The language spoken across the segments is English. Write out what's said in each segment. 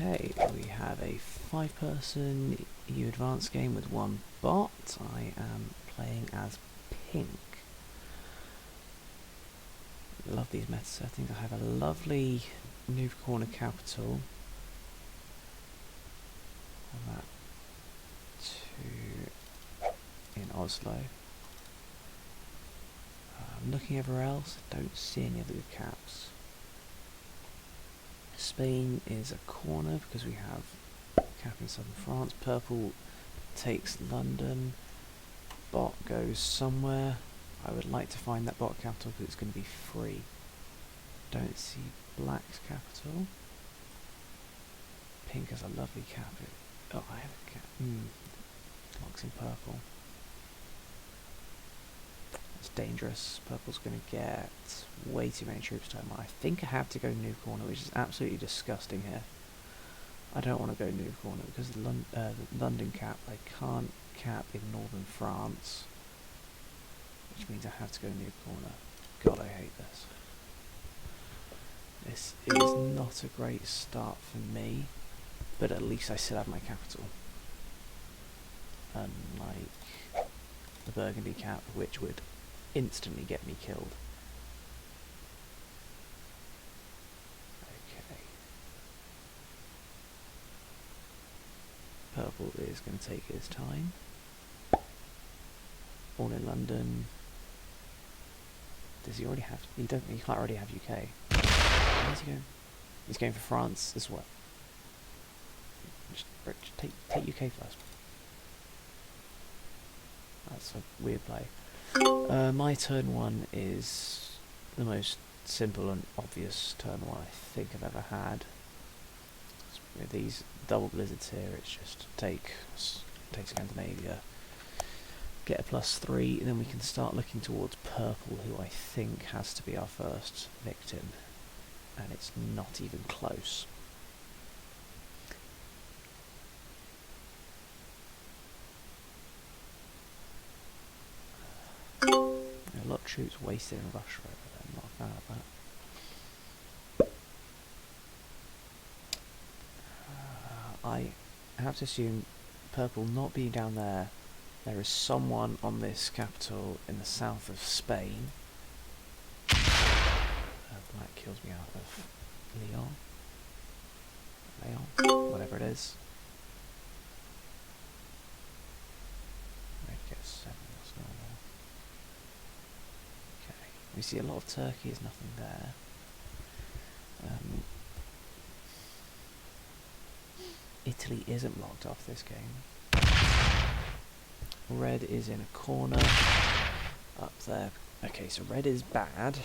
Okay, we have a 5-person EU advanced game with 1 bot. I am playing as pink. Love these meta settings. I have a lovely new corner capital. On that in Oslo. I'm looking everywhere else. I don't see any other good caps. Spain is a corner because we have cap in southern France. Purple takes London. Bot goes somewhere. I would like to find that bot capital because it's going to be free. Don't see black's capital. Pink has a lovely cap. Oh, I have a cap. Locks in purple. It's dangerous. Purple's going to get way too many troops to home. I think I have to go new corner, which is absolutely disgusting here. I don't want to go new corner because the London cap, I can't cap in northern France, which means I have to go new corner. God, I hate this. This is not a great start for me, but at least I still have my capital. Unlike the Burgundy cap, which would instantly get me killed. Okay. Purple is going to take his time. All in London. Does he already have? He can't already have UK. Where's he going? He's going for France as well. Just take UK first. That's a weird play. My turn 1 is the most simple and obvious turn 1 I think I've ever had. With these double blizzards here, it's just take Scandinavia, get a +3, and then we can start looking towards purple, who I think has to be our first victim, and it's not even close. A lot of troops wasted in Russia over there. I'm not a fan of that. I have to assume purple not being down there, there is someone on this capital in the south of Spain. Black kills me out of Leon, whatever it is. Red gets 7, that's normal. Okay, we see a lot of Turkey, there's nothing there. Italy isn't blocked off this game. Red is in a corner up there. Okay, so red is bad,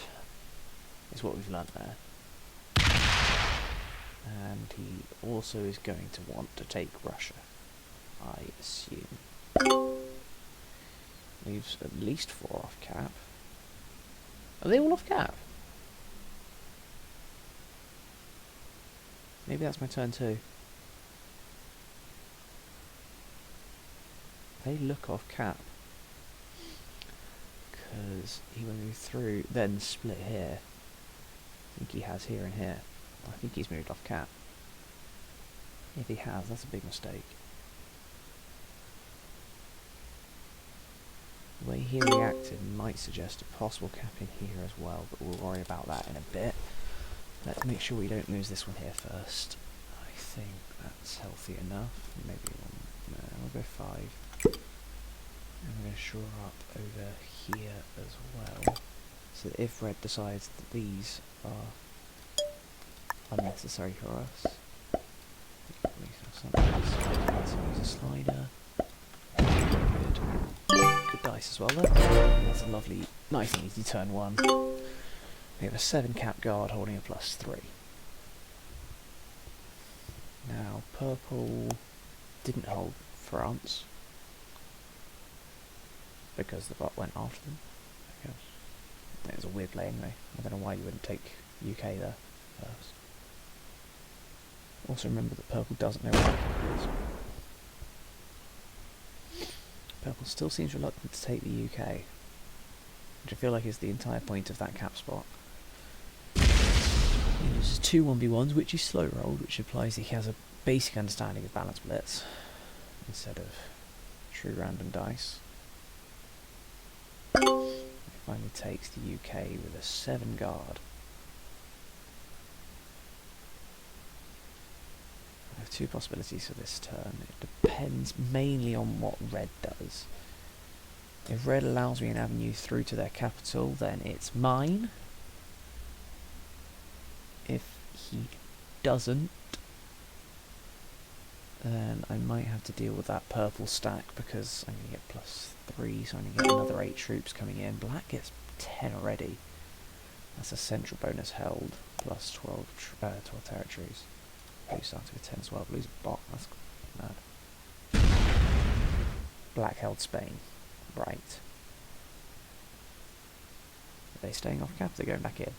is what we've learnt there. And he also is going to want to take Russia, I assume. Leaves at least 4 off cap. Are they all off cap? Maybe that's my turn 2. They look off cap. Because he will move through, then split here. I think he has here and here. I think he's moved off cap. If he has, that's a big mistake. The way he reacted might suggest a possible cap in here as well, but we'll worry about that in a bit. Let's make sure we don't lose this one here first. I think that's healthy enough. Maybe we'll go 5. And we're going to shore up over here as well. So that if red decides that these are unnecessary for us, we can use a slider. Good dice as well though. That's a lovely, nice and easy turn 1. We have a 7 cap guard holding a +3. Now purple didn't hold France because the bot went after them. It was a weird play anyway. I don't know why you wouldn't take UK there first. Also remember that purple doesn't know where it is. Purple still seems reluctant to take the UK, which I feel like is the entire point of that cap spot. He loses 2 1v1s, which is slow rolled, which implies that he has a basic understanding of balance blitz instead of true random dice. He finally takes the UK with a 7 guard. I have 2 possibilities for this turn. It depends mainly on what red does. If red allows me an avenue through to their capital, then it's mine. If he doesn't, then I might have to deal with that purple stack because I'm going to get +3, so I'm going to get another 8 troops coming in. Black gets 10 already. That's a central bonus held, plus 12 territories. Blue started with 10 as well. Blue's a bot. That's mad. Black held Spain. Right. Are they staying off cap? They're going back in.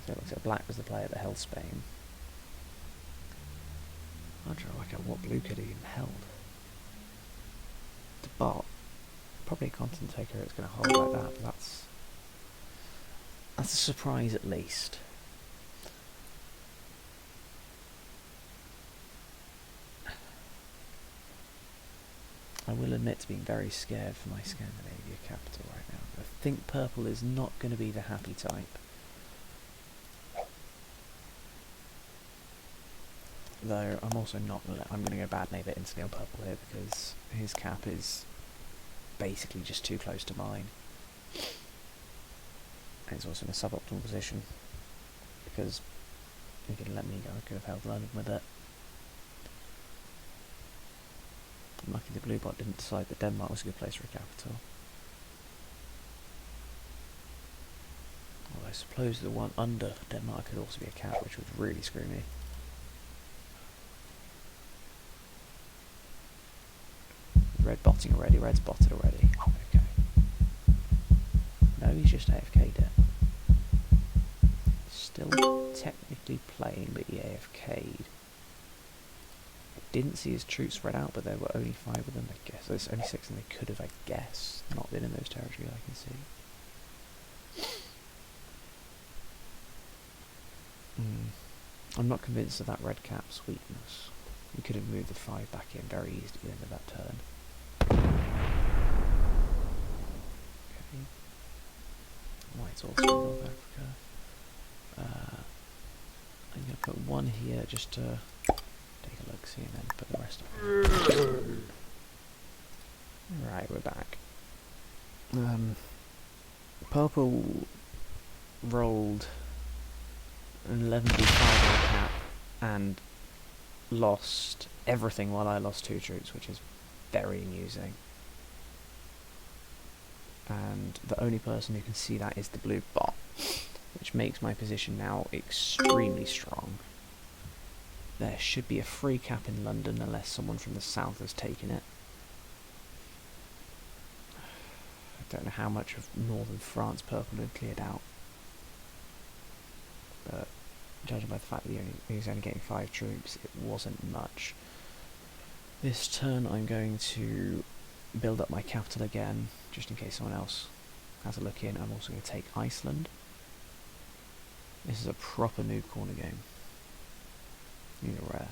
So it looks like Black was the player that held Spain. I'm trying to work out what Blue could have even held. The bot. Probably a continent taker it's going to hold like that, but that's a surprise at least. I will admit to being very scared for my Scandinavia capital right now. I think purple is not going to be the happy type. Though I'm also not going to. I'm going to go bad neighbour instantly on purple here because his cap is basically just too close to mine. And it's also in a suboptimal position because he didn't let me go. I could have held London with it. I'm lucky the blue bot didn't decide that Denmark was a good place for a capital. Although I suppose the one under Denmark could also be a cap, which would really screw me. Red botting already, red's botted already. Okay. No, he's just AFK'd it. Still technically playing, but he AFK'd. I didn't see his troops spread out, but there were only 5 of them, I guess. There's only 6 and they could have, I guess, not been in those territories I can see. I'm not convinced of that red cap's weakness. He could have moved the 5 back in very easily at the end of that turn. Okay. White's also in North Africa. I'm going to put 1 here just to take a look, see, and then put the rest of it. Right, we're back. Purple rolled an 11v5 on the cap and lost everything while I lost 2 troops, which is very amusing. And the only person who can see that is the blue bot, which makes my position now extremely strong. There should be a free cap in London unless someone from the south has taken it. I don't know how much of northern France purple had cleared out, but judging by the fact that he was only getting 5 troops, it wasn't much. This turn I'm going to build up my capital again, just in case someone else has a look in. I'm also going to take Iceland. This is a proper noob corner game. These are rare.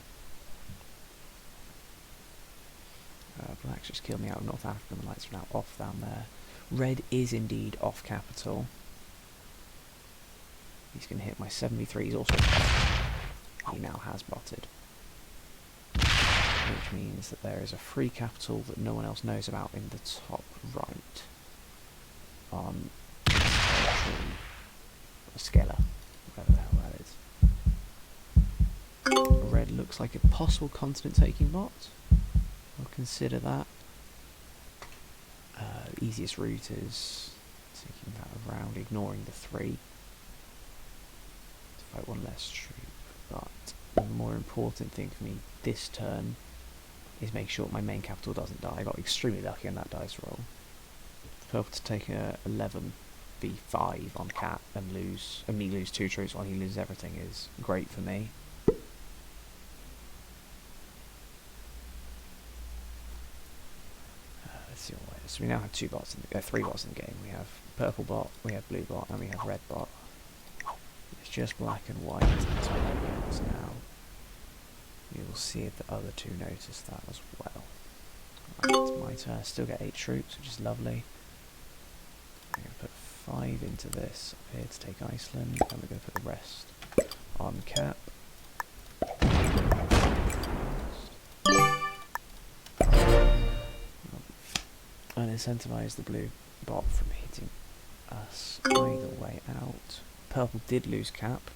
Black's just killed me out of North Africa, and the lights are now off down there. Red is indeed off capital. He's going to hit my 7v3. He's also he now has botted, which means that there is a free capital that no one else knows about in the top right on Skeller, whatever the hell that is. Red looks like a possible continent taking bot. I'll consider that. The easiest route is taking that around, ignoring the 3 to fight 1 less troop. But the more important thing for me this turn is make sure my main capital doesn't die. I got extremely lucky on that dice roll. Purple to take a 11v5 on Cat and me lose 2 troops while he loses everything is great for me. let's see what it is. So we now have three bots in the game. We have purple bot, we have blue bot, and we have red bot. It's just black and white until it gets now. You will see if the other two notice that as well. Right, it's my turn. I still get 8 troops, which is lovely. I'm going to put 5 into this up here to take Iceland, and we're going to put the rest on cap. Unincentivize the blue bot from hitting us either way out. Purple did lose cap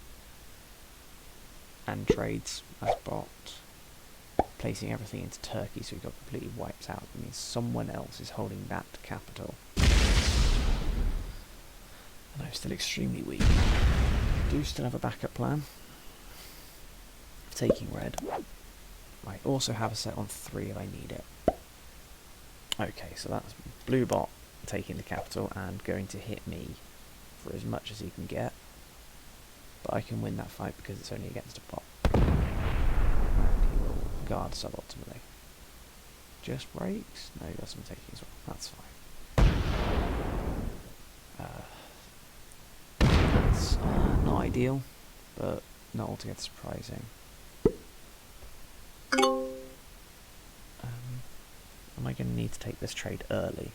and trades as bot, placing everything into Turkey, so we got completely wiped out. It means someone else is holding that capital. And I'm still extremely weak. I do still have a backup plan of taking red. I also have a set on 3 if I need it. Okay, so that's blue bot taking the capital and going to hit me for as much as he can get. But I can win that fight because it's only against a bot. And he will guard suboptimally. Just breaks? No, he got some taking as well. That's fine. It's not ideal, but not altogether surprising. Am I going to need to take this trade early?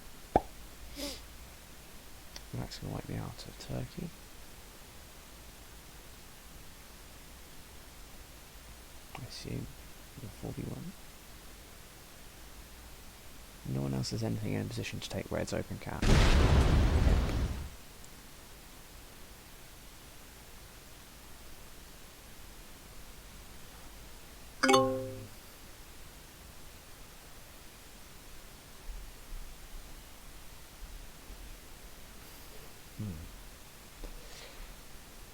That's going to wipe me out of Turkey. I assume the 4v1. No one else has anything in a position to take red's open cap.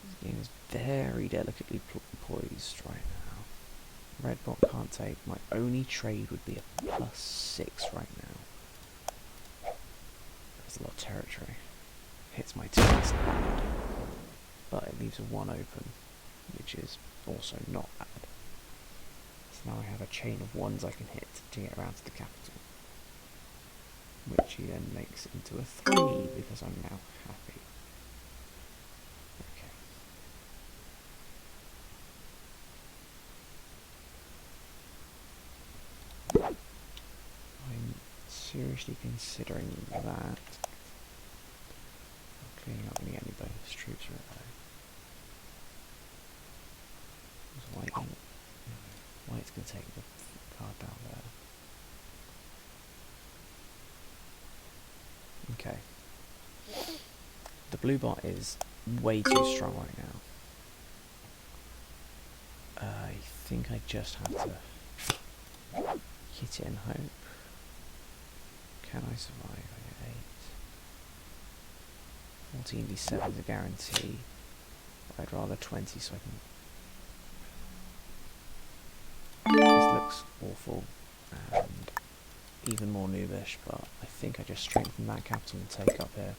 This game is very delicately poised right now. Red bot can't take. My only trade would be a +6 right now. That's a lot of territory. Hits my 2 bad, but it leaves a 1 open, which is also not bad. So now I have a chain of 1s I can hit to get around to the capital, which he then makes into a 3 because I'm now happy. Okay. I'm seriously considering that. Clearly not going to get any bonus troops right though. Is White gonna, no, White's going to take the card down there. Okay. The blue bot is way too strong right now. I think I just have to hit it and hope. Can I survive? I get 8. 14v7 is a guarantee. I'd rather 20 so I can... This looks awful and even more noobish, but I think I just strengthen that capital and take up here.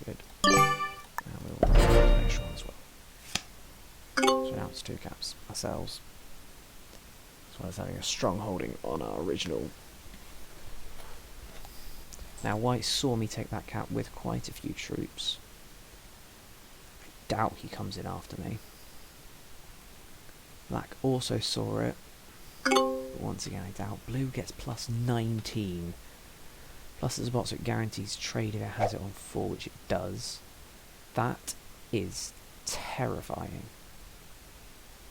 Good. And we'll do the next one as well. So now it's 2 caps ourselves, as well as having a strong holding on our original. Now White saw me take that cap with quite a few troops. I doubt he comes in after me. Black also saw it, but once again I doubt. Blue gets +19. Plus there's a box that guarantees trade if it has it on 4, which it does. That is terrifying.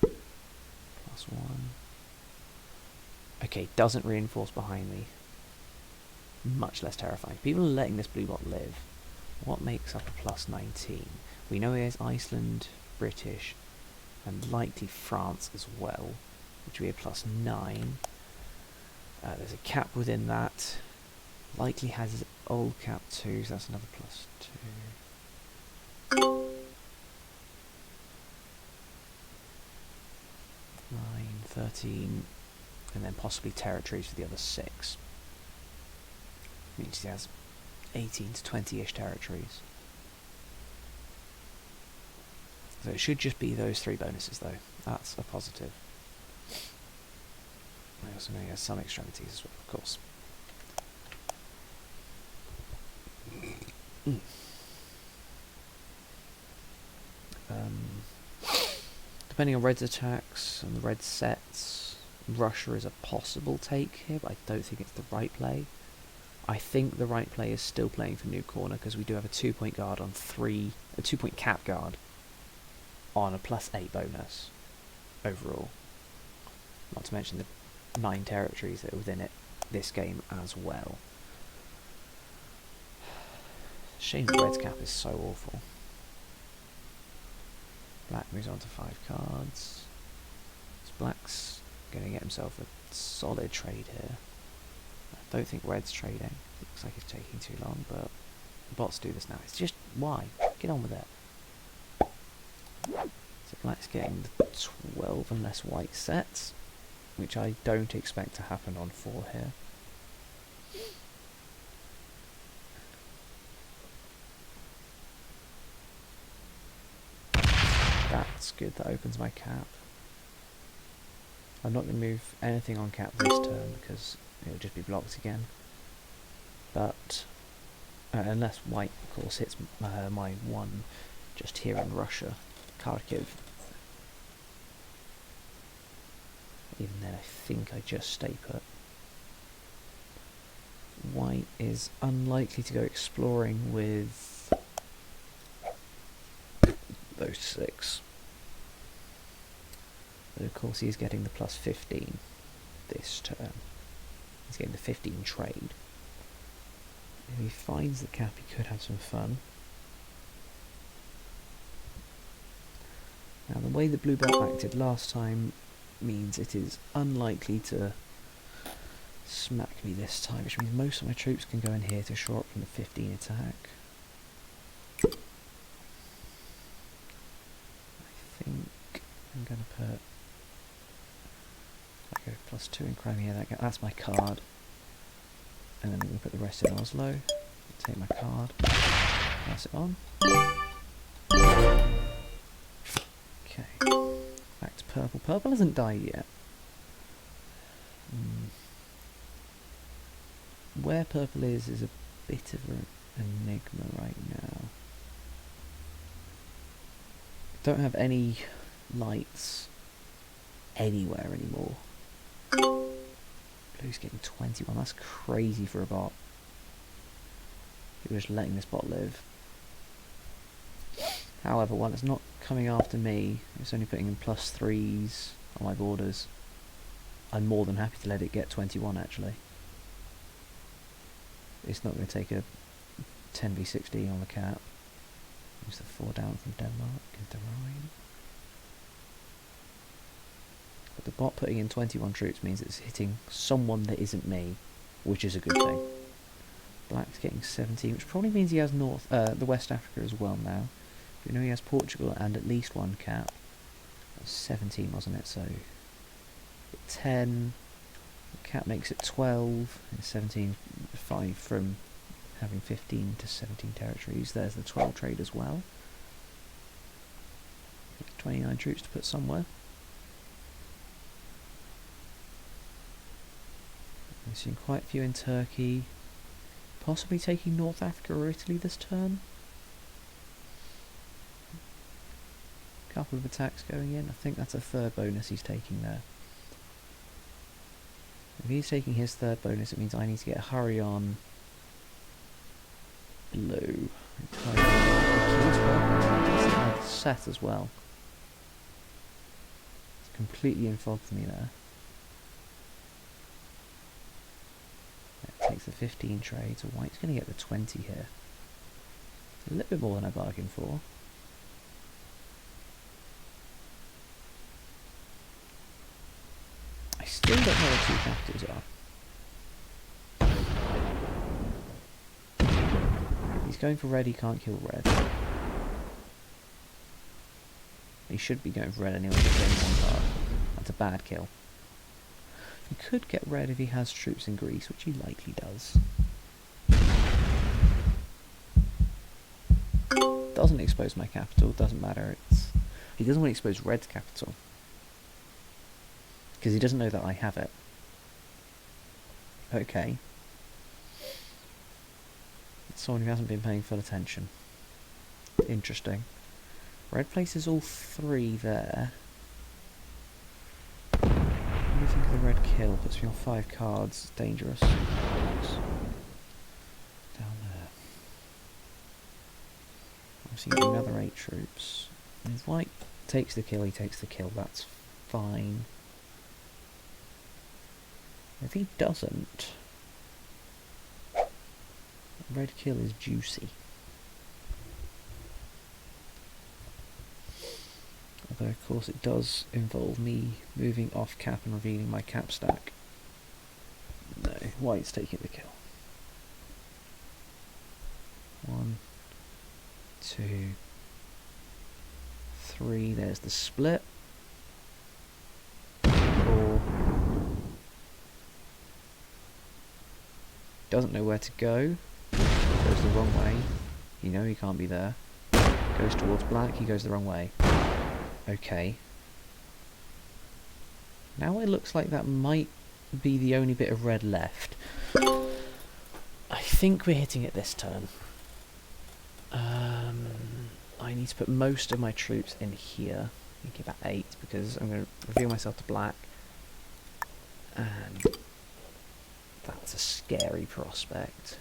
+1. Okay, doesn't reinforce behind me. Much less terrifying. People are letting this blue bot live. What makes up a +19? We know it has Iceland, British, and likely France as well, which would be a +9. There's a cap within that. Likely has his old cap too, so that's another +2. 9, 13, and then possibly territories for the other 6. Means he has 18 to 20-ish territories. So it should just be those 3 bonuses though. That's a positive. I also know he has some extremities as well, of course. Depending on Red's attacks and the Red sets, Russia is a possible take here, but I don't think it's the right play. I think the right play is still playing for New Corner, because we do have a 2-point guard on a 2-point cap guard on a +8 bonus overall. Not to mention the 9 territories that are within this game as well. Shame that Red's cap is so awful. Black moves on to 5 cards. So Black's going to get himself a solid trade here. I don't think Red's trading. Looks like it's taking too long, but the bots do this now. It's just, why? Get on with it. So Black's getting the 12 and less white sets, which I don't expect to happen on 4 here. That's good, that opens my cap. I'm not going to move anything on cap this turn because it'll just be blocked again. But, unless white, of course, hits my 1 just here in Russia, Kharkiv. Even then, I think I just stay put. White is unlikely to go exploring with those 6. But of course he's getting the +15 this turn. He's getting the 15 trade. If he finds the cap, he could have some fun. Now the way the blue bot acted last time means it is unlikely to smack me this time, which means most of my troops can go in here to shore up from the 15 attack. I think I'm going to put... I go +2 in Crimea, that's my card. And then I'm going to put the rest in Oslo. Take my card, pass it on. Okay, back to purple. Purple hasn't died yet. Where purple is a bit of an enigma right now. Don't have any lights anywhere anymore. Blue's getting 21, that's crazy for a bot. You're just letting this bot live. However, while it's not coming after me, it's only putting in +3s on my borders. I'm more than happy to let it get 21 actually. It's not going to take a 10v60 on the cap. Use the 4 down from Denmark into Rhine. But the bot putting in 21 troops means it's hitting someone that isn't me, which is a good thing. Black's getting 17, which probably means he has the West Africa as well now. You know he has Portugal and at least 1 cap. That was 17, wasn't it? So 10. The cap makes it 12. And 17, 5 from having 15 to 17 territories. There's the 12 trade as well. 29 troops to put somewhere. I've seen quite a few in Turkey. Possibly taking North Africa or Italy this turn. Couple of attacks going in. I think that's a 3rd bonus he's taking there. If he's taking his 3rd bonus, it means I need to get a hurry on blue. Set as well. It's completely infogged me there. It takes the 15 trade, so white's going to get the 20 here. A little bit more than I bargained for. I still don't know what 2 capitals are. He's going for red, he can't kill red. He should be going for red anyway, just getting 1 card. That's a bad kill. He could get red if he has troops in Greece, which he likely does. Doesn't expose my capital, doesn't matter. He doesn't want to expose red's capital, because he doesn't know that I have it. Okay. Someone who hasn't been paying full attention. Interesting. Red places all 3 there. What do you think of the red kill? Puts me on 5 cards. Dangerous. Down there. Obviously getting another 8 troops. And if white takes the kill, he takes the kill. That's fine. If he doesn't, red kill is juicy. Although of course it does involve me moving off cap and revealing my cap stack. No, white's taking the kill. 1, 2, 3, there's the split. 4. Doesn't know where to go. Goes the wrong way. You know he can't be there. Goes towards black, he goes the wrong way. Okay. Now it looks like that might be the only bit of red left. I think we're hitting it this turn. I need to put most of my troops in here. I think about 8 because I'm going to reveal myself to black. And that's a scary prospect.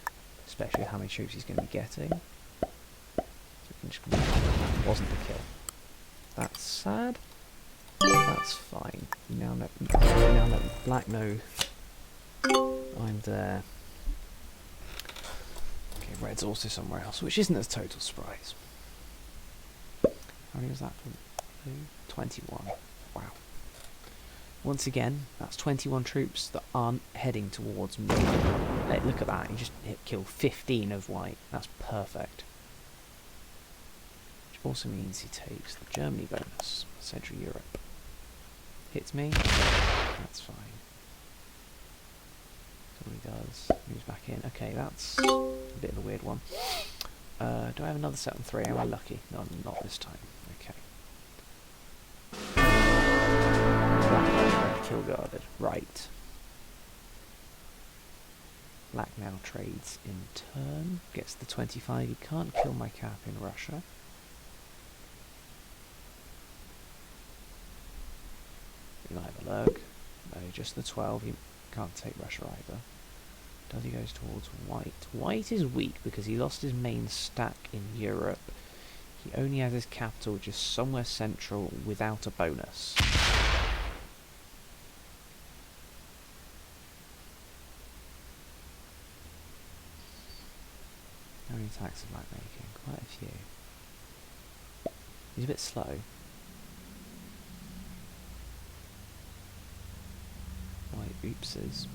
Especially with how many troops he's going to be getting. So we can just that wasn't the kill. That's sad. That's fine. Now let black know I'm there. Okay, red's also somewhere else, which isn't a total surprise. How many was that from blue? 21. Wow. Once again, that's 21 troops that aren't heading towards me. Hey, look at that, he just killed 15 of white. That's perfect. Which also means he takes the Germany bonus, Central Europe. Hits me, that's fine. That's all he does, moves back in. Okay, that's a bit of a weird one. Do I have another set on 3? Am I lucky? No, not this time. Okay. Black kill guarded. Right. Black now trades in turn. Gets the 25. He can't kill my cap in Russia. He might have a lurk. No, just the 12. He can't take Russia either. Does he goes towards white? White is weak because he lost his main stack in Europe. He only has his capital, which is somewhere central, without a bonus. How many attacks is Black making? Quite a few. He's a bit slow. White oopses.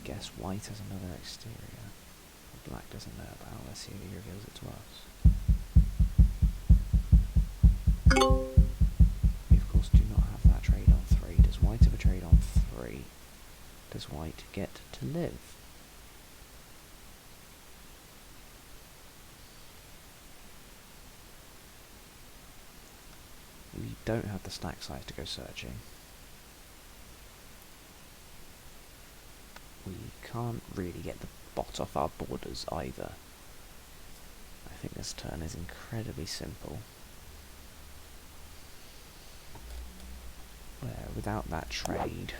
I guess white has another exterior. Black doesn't know about. Let's see if he reveals it to us. We of course do not have that trade on 3. Does white have a trade on 3? Does white get to live? We don't have the stack size to go searching. We can't really get the bot off our borders either. I think this turn is incredibly simple. Where without that trade,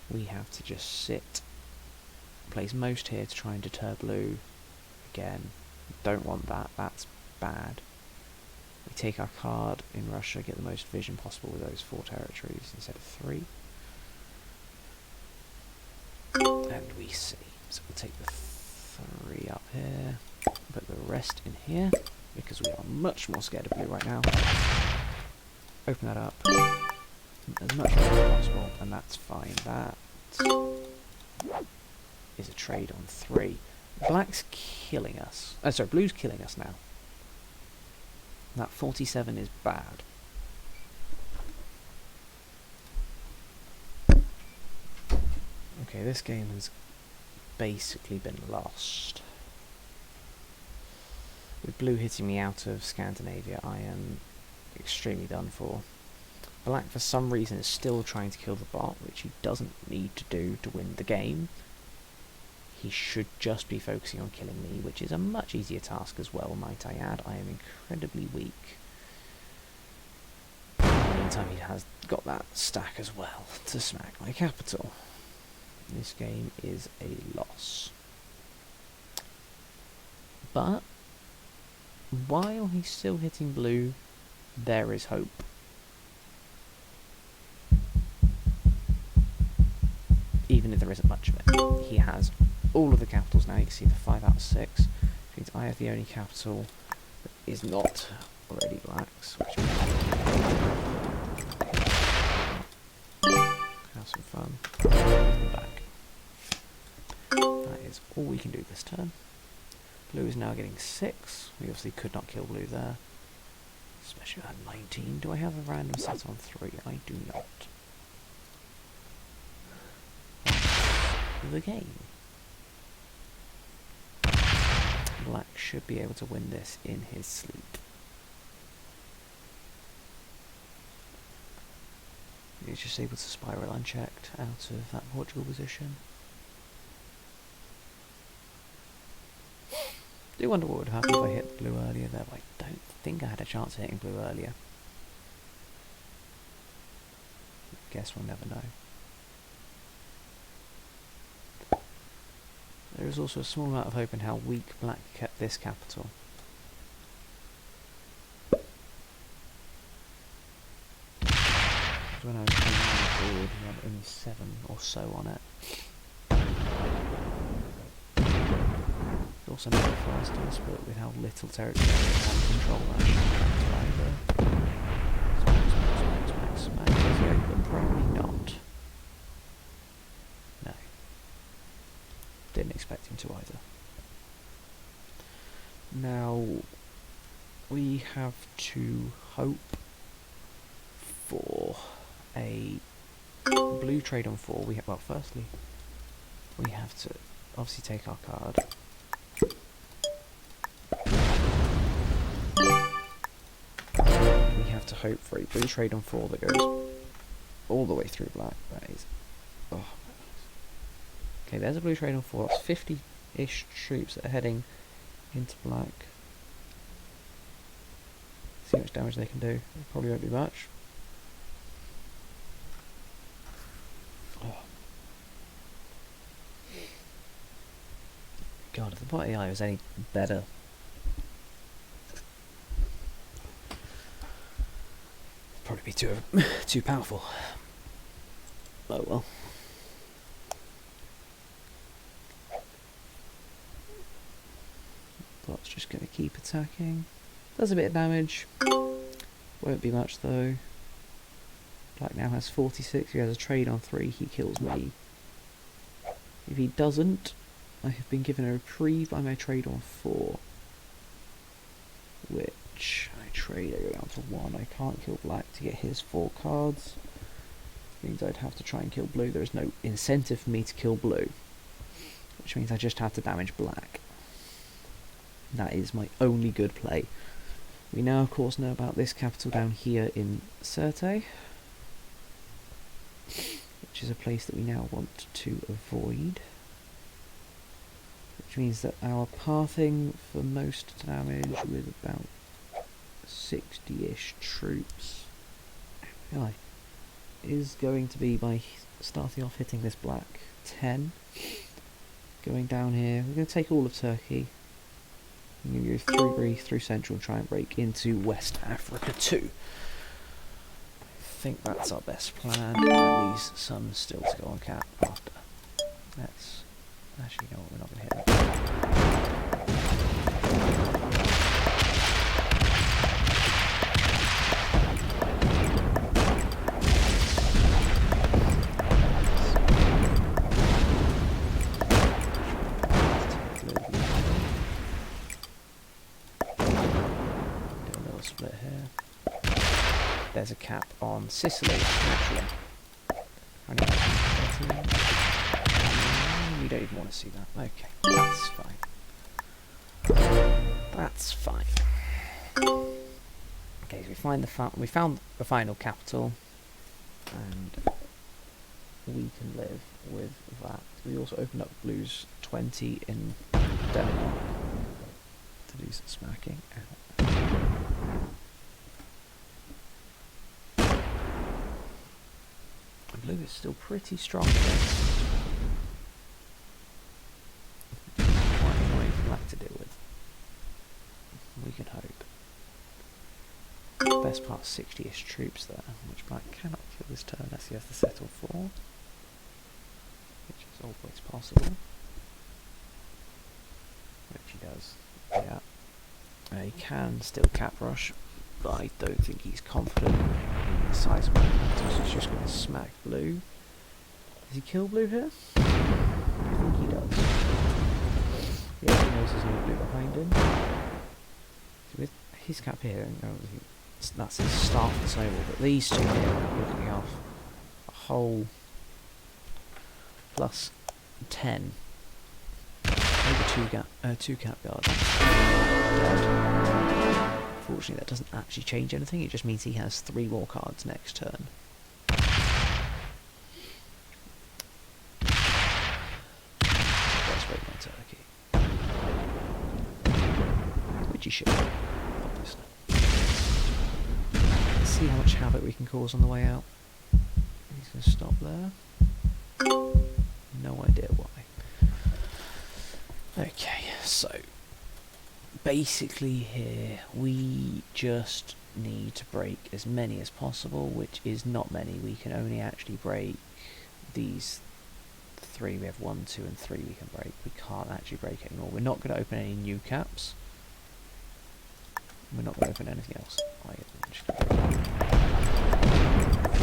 we have to just sit, place most here to try and deter blue. Again, don't want that, that's bad. We take our card in Russia, get the most vision possible with those 4 territories instead of 3. And we see. So we'll take the 3 up here, put the rest in here, because we are much more scared of blue right now. Open that up as much as possible, and that's fine. That is a trade on 3. Black's killing us. Oh, sorry, blue's killing us now. That 47 is bad. Okay, this game has basically been lost. With blue hitting me out of Scandinavia, I am extremely done for. Black, for some reason, is still trying to kill the bot, which he doesn't need to do to win the game. He should just be focusing on killing me, which is a much easier task as well, might I add. I am incredibly weak. In the meantime, he has got that stack as well to smack my capital. This game is a loss. But while he's still hitting blue, there is hope. Even if there isn't much of it. He has all of the capitals now. You can see the 5 out of 6. Which means I have the only capital that is not already black's. Which means have some fun. Back. That is all we can do this turn. Blue is now getting 6. We obviously could not kill blue there. Especially at 19. Do I have a random set on 3? I do not. The game. Black should be able to win this in his sleep. He's just able to spiral unchecked out of that Portugal position. I do wonder what would happen if I hit blue earlier there, but I don't think I had a chance of hitting blue earlier. Guess we'll never know. There is also a small amount of hope in how weak black kept this capital. When I was playing the board, we had only 7 or so on it. It also made it faster, but with how little territory I can control that. Smack. Is he open? Probably not. No. Didn't expect him to either. Now, we have to hope for a blue trade on 4. Well, firstly, we have to obviously take our card. We have to hope for a blue trade on 4 that goes all the way through black. That is... Oh. Okay, there's a blue trade on 4. That's 50-ish troops that are heading into black. See how much damage they can do. It probably won't be much. Oh. God, if the bot AI was any better... probably be too powerful. Oh well. Bot's just going to keep attacking. Does a bit of damage. Won't be much though. Black now has 46. He has a trade on 3. He kills me. If he doesn't, I have been given a reprieve by my trade on 4. Which I trade, I go down to 1. I can't kill black to get his 4 cards. Means I'd have to try and kill blue. There is no incentive for me to kill blue. Which means I just have to damage black. That is my only good play. We now of course know about this capital down here in Sirte, which is a place that we now want to avoid. Which means that our pathing for most damage with about 60-ish troops is going to be by starting off hitting this black 10. Going down here, we're going to take all of Turkey. I'm going to go through Greece, through Central, and try and break into West Africa too. I think that's our best plan. At least some still to go on cap after. Let's actually, you know what, we're not going to hit that. Split here. There's a cap on Sicily, naturally. We don't even want to see that. Okay, that's fine. That's fine. Okay, so we found the final capital. and we can live with that. We also opened up blues 20 in Denmark to do some smacking. Blue is still pretty strong here. Quite annoying for black to deal with. We can hope. Best part 60-ish troops there, which black cannot kill this turn as he has to settle for, which is always possible. Which he does, yeah. He can still cap rush, but I don't think he's confident in the size of my capitals. He's just going to smack blue. Does he kill blue here? I think he does. Yeah, he knows there's no blue behind him. So with his cap here, that's his start for the snowball, but these two here are looking off a whole plus 10. Maybe two cap guards. Unfortunately, that doesn't actually change anything. It just means he has 3 war cards next turn. Let's break my turkey. Which he should, obviously. Let's see how much havoc we can cause on the way out. He's going to stop there. No idea why. Okay, so basically here we just need to break as many as possible, which is not many. We can only actually break these 3. We have 1, 2 and 3 we can break. We can't actually break any more. We're not going to open any new caps. We're not going to open anything else.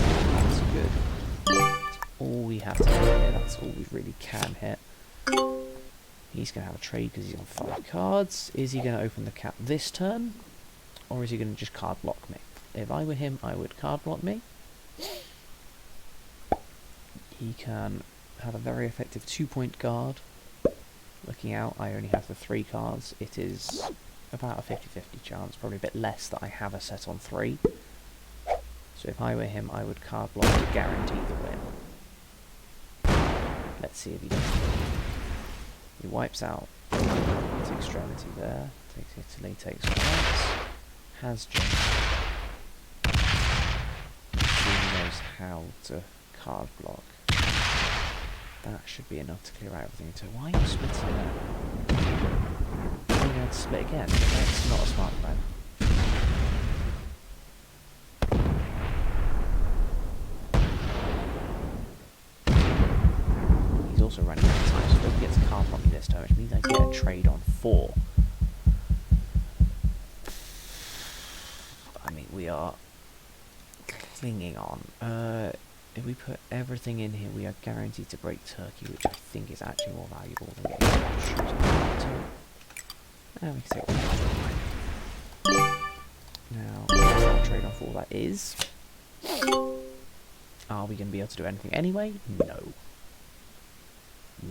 That's good. That's all we have to do here. That's all we really can hit. He's going to have a trade because he's on 5 cards. Is he going to open the cap this turn? Or is he going to just card block me? If I were him, I would card block me. He can have a very effective 2-point guard. Looking out, I only have the 3 cards. It is about a 50-50 chance, probably a bit less, that I have a set on 3. So if I were him, I would card block to guarantee the win. Let's see if he does. He wipes out his extremity there, takes Italy, takes France, has Germany. He knows how to card block. That should be enough to clear out everything. So why are you splitting there? Are you going to split again? That's not a smart plan. Also running out of time, so he doesn't get to card block me this turn, which means I get a trade on 4. I mean, we are clinging on. If we put everything in here, we are guaranteed to break Turkey, which I think is actually more valuable than getting to shoot on. And we can take 1. Now, what's that trade on 4? That is. Are we going to be able to do anything anyway? No.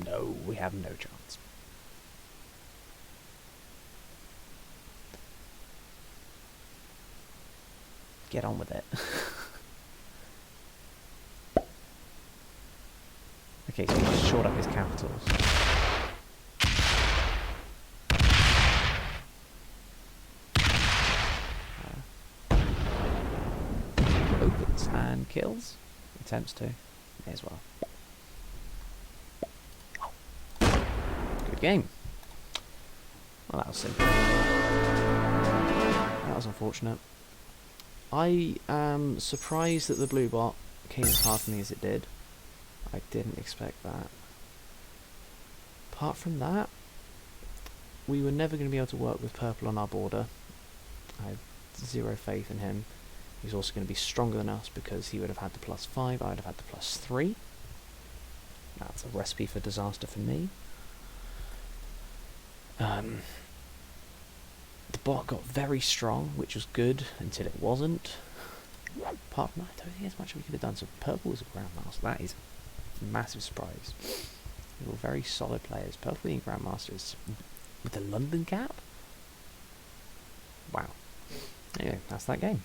No, we have no chance. Get on with it. Okay, so he just shored up his capitals. Opens and kills. Attempts to. May as well. Good game. Well, that was simple. That was unfortunate. I am surprised that the blue bot came as hard for me as it did. I didn't expect that. Apart from that, we were never going to be able to work with purple on our border. I have 0 faith in him. He's also going to be stronger than us because he would have had the +5, I would have had the +3. That's a recipe for disaster for me. The bot got very strong, which was good until it wasn't. Apart from that, I don't think there's much we could have done. So purple was a Grandmaster. That is a massive surprise. They were very solid players. Purple being Grandmasters with the London cap? Wow. Anyway, that's that game.